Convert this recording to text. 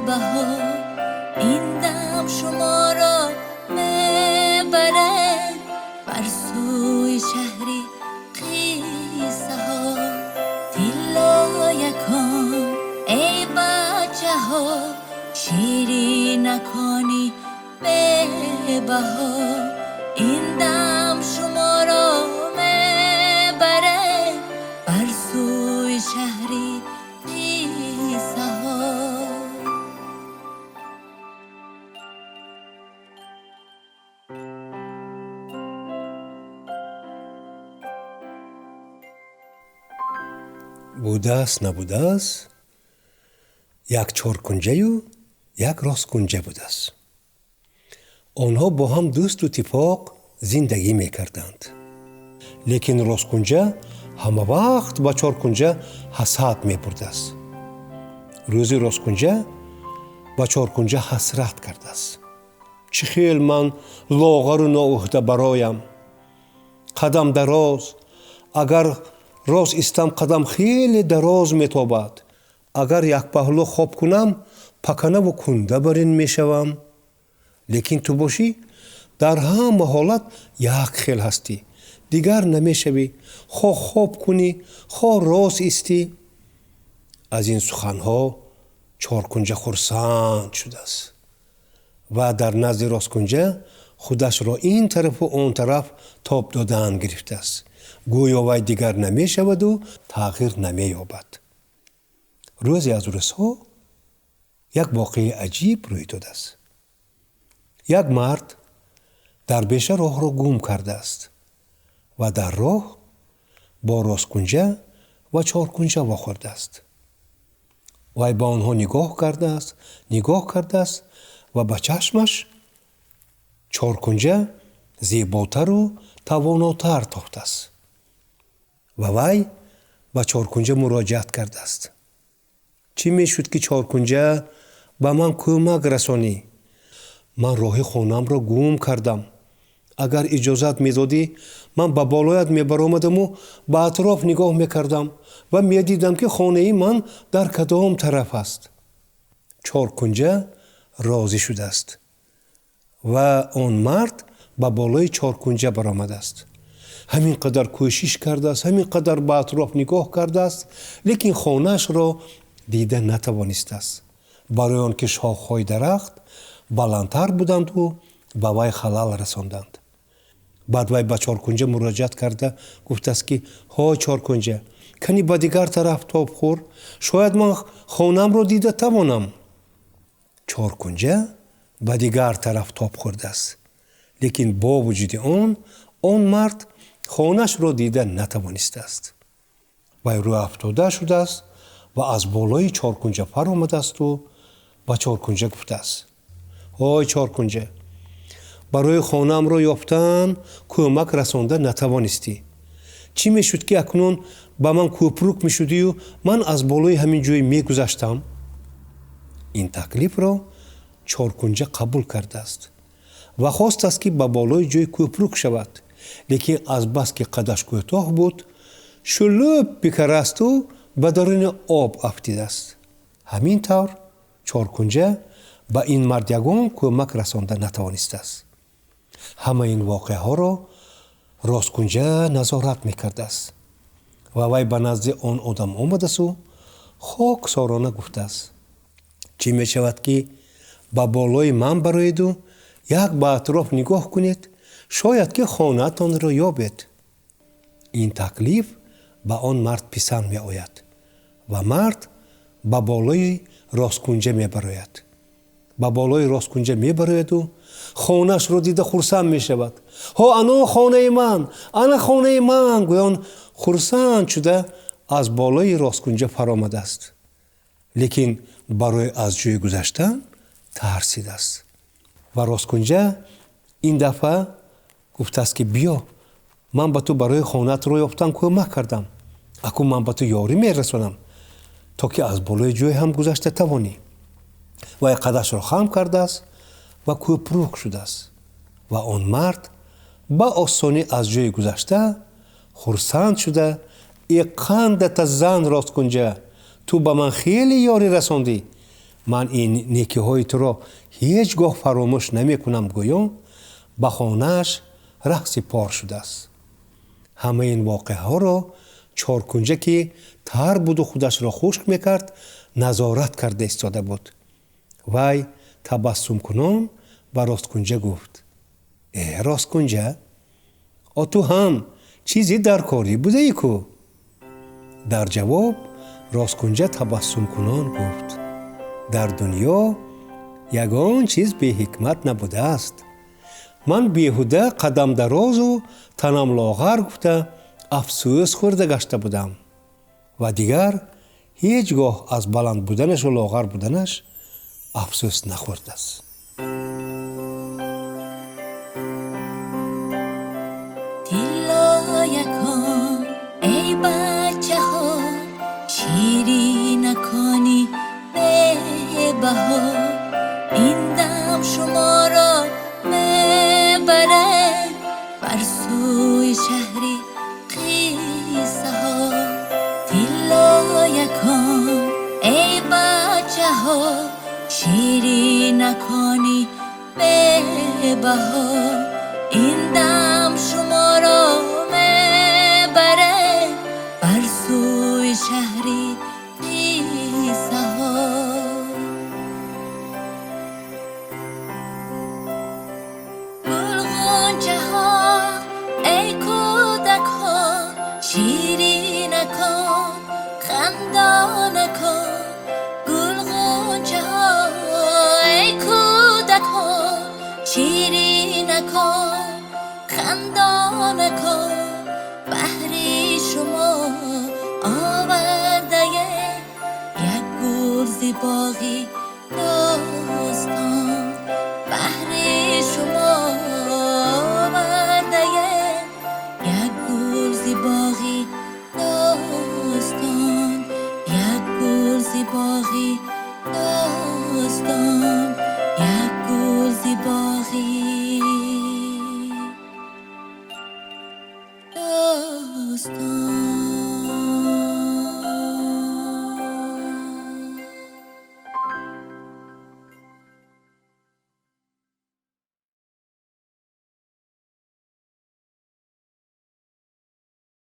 بها این دم شما را میبره بر سوی شهری قصه ها تلا یکان ای بچه ها شیری نکنی به بها این دم شما را میبره بر سوی شهری قصه ها. будааст набудааст як чоркунҷаю як росткунҷа будааст. онҳо бо ҳам дӯсту итtifоқ зиндагӣ мекарданд. лекин росткунҷа ҳама вақт ба чоркунҷа ҳасад мебурдааст. рӯзи росткунҷа ба чоркунҷа ҳасрат кардааст. чӣ хел ман лоғару ноуҳда бароям. қадам дароз, агар рост истам қадам хеле дароз метобад. агар якпаҳлу хоб кунам паканаву кунда барин мешавам. лекин ту бошӣ дар ҳама ҳолат як хел ҳастӣ. дигар намешавӣ. хоҳ хоб кунӣ, хоҳ рост истӣ. аз ин суханҳо чоркунҷа хурсанд шудааст ва дар назди росткунҷа худашро ин тарафу он тараф тоб додан гирифтааст. гӯё вай дигар намешаваду тағйир намеёбад. рӯзе аз рӯзҳо як воқеаи аҷиб рӯй додааст. як мард дар беша роҳро гум кардааст ва дар роҳ бо росткунҷа ва чоркунҷа вохӯрдааст. вай ба онҳо нигоҳ кардааст ва ба чашмаш чоркунҷа зеботару тавонотар тохтааст. ва вай ба чоркунҷа муроҷиат кардааст. чӣ мешуд ки чоркунҷа ба ман кӯмак расонӣ? ман роҳи хонамро гум кардам. агар иҷозат медодӣ ман ба болоят мебаромадаму ба атроф нигоҳ мекардам ва медидам ки хонаи ман дар кадом тараф аст. чоркунҷа розӣ шудааст ва он мард ба болои чоркунҷа баромадааст. ҳамин қадар кӯшиш кардааст, ҳамин қадар ба атроф нигоҳ кардааст, лекин хонаашро дида натавонистааст. барои он ки шохҳои дарахт баландтар буданду ба вай халал расонданд. баъд вай ба чоркунҷа муроҷиат карда гуфтааст ки ҳой чоркунҷа, кани ба дигар тараф тоб хӯр, шояд ман хонамро дида тавонам. чоркунҷа ба дигар тараф тоб хӯрдааст. лекин бо вуҷуди он мард хонашро дида натавонистааст. вай рӯй афтода шудааст ва аз болои чоркунҷа пар омадаасту ба чоркунҷа гуфтааст: ҳой чоркунҷа, барои хонамро ёфтан кӯмак расонда натавонистӣ. чӣ мешуд ки акнун ба ман кӯпрук мешудию ман аз болои ҳамин ҷой мегузаштам? ин таклифро чоркунҷа қабул кардааст ва хостааст ки ба болои ҷой кӯпрук шавад. лекин аз бас ки қадаш кӯтоҳ буд, шулӯб бикарасту ба даруни об афтидааст. ҳамин тавр чоркунҷа ба ин мард ягон кӯмак расонда натавонистааст. ҳама ин воқеаҳоро росткунҷа назорат мекардааст ва вай ба назди он одам омадасту хоксорона гуфтааст: чӣ мешавад ки ба болои ман бароеду як ба атроф нигоҳ кунед, шояд ки хонаатонро ёбед. ин таклиф ба он мард писанд меояд ва мард ба болои росткунҷа мебарояд. ба болои росткунҷа мебарояду хонашро дида хурсанд мешавад. ҳо ано хонаи ман, ана хонаи ман гӯён хурсанд шуда аз болои росткунҷа фаромадааст. лекин барои аз ҷой гузаштан тарсидааст. ва росткунҷа ин дафъа гуфтааст ки биё, ман ба ту барои хонаатро ёфтан кӯмак кардам. акун ман ба ту ёрӣ мерасонам, то ки аз болои ҷой ҳам гузашта тавонӣ. вай қадашро хам кардааст ва кӯпрук шудааст. ва он мард ба осонӣ аз ҷой гузашта хурсанд шуда: иқандата зан Росткунҷа, ту ба ман хеле ёрӣ расондӣ. من این نیکی‌های تو را هیچگاه فراموش نمی‌کنم گویم به خانه‌اش ره سپار شده است. همه این واقعه‌ها را چارکونجا که تر بود و خودش را خشک میکرد نظارت کرده ایستاده بود. وی تبسم کنان به راسткунҷа گفت: راسткунҷа، تو هم چیزی در کاری بوده ای کو؟ در جواب راسткунҷа تبسم کنان گفت: در دنیا یگان چیز به حکمت نبوده است. من بیهوده قدم دراز و تنم لاغر گفته افسوس خورده گشته بودم و دیگر هیچگاه از بلند بودنش و لاغر بودنش افسوس نخورده است. دلا یکان ای بچه ها، شیری نکنی به بها، این دم شما را ببره بر سوی شهری قیصه ها. دلا یکان ای بچه ها، شیری نکنی به بها، این دم شما را ببره بر سوی شهری قیصه ها. گلغنچه ها ای کودک ها، شیری نکن خندا نکن. گلغنچه ها ای کودک ها، شیری نکن خندا نکن. بهری شما آورده یک گل زیبایی داستان. بهری شما آورده یک گل زیبایی داستان، یک گل زیبایی داستان.